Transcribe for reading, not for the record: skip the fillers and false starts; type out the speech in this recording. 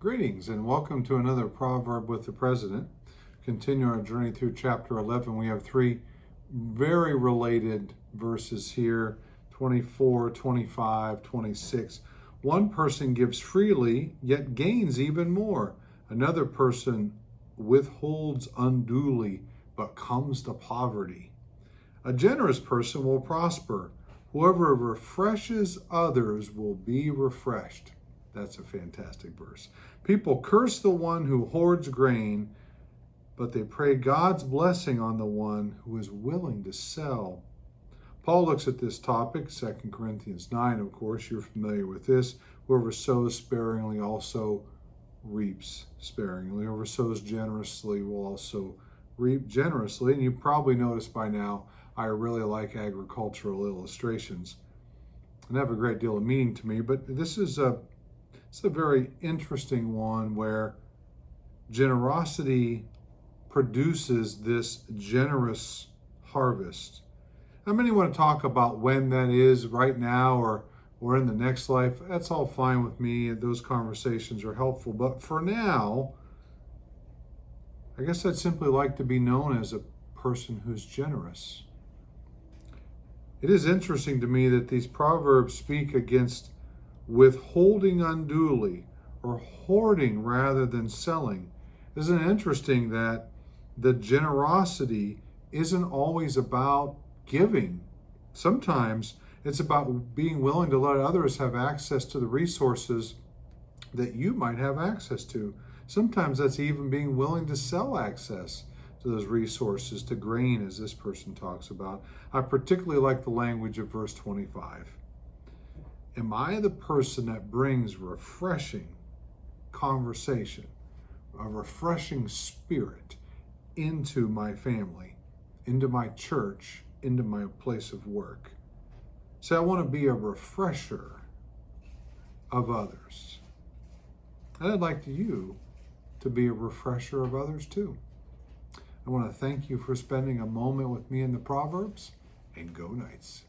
Greetings and welcome to another Proverb with the President. Continue our journey through chapter 11. We have three very related verses here, 24, 25, 26. One person gives freely, yet gains even more. Another person withholds unduly, but comes to poverty. A generous person will prosper. Whoever refreshes others will be refreshed. That's a fantastic verse. People curse the one who hoards grain, but they pray God's blessing on the one who is willing to sell. Paul looks at this topic, 2 Corinthians 9, of course, you're familiar with this. Whoever sows sparingly also reaps sparingly. Whoever sows generously will also reap generously. And you probably noticed by now, I really like agricultural illustrations and have a great deal of meaning to me, but it's a very interesting one where generosity produces this generous harvest. How many want to talk about when that is, right now or in the next life? That's all fine with me. Those conversations are helpful. But for now, I guess I'd simply like to be known as a person who's generous. It is interesting to me that these proverbs speak against withholding unduly or hoarding rather than selling. Isn't it interesting that the generosity isn't always about giving? Sometimes it's about being willing to let others have access to the resources that you might have access to. Sometimes that's even being willing to sell access to those resources, to grain, as this person talks about. I particularly like the language of verse 25. Am I the person that brings refreshing conversation, a refreshing spirit into my family, into my church, into my place of work? So I want to be a refresher of others. And I'd like you to be a refresher of others too. I want to thank you for spending a moment with me in the Proverbs, and go Knights.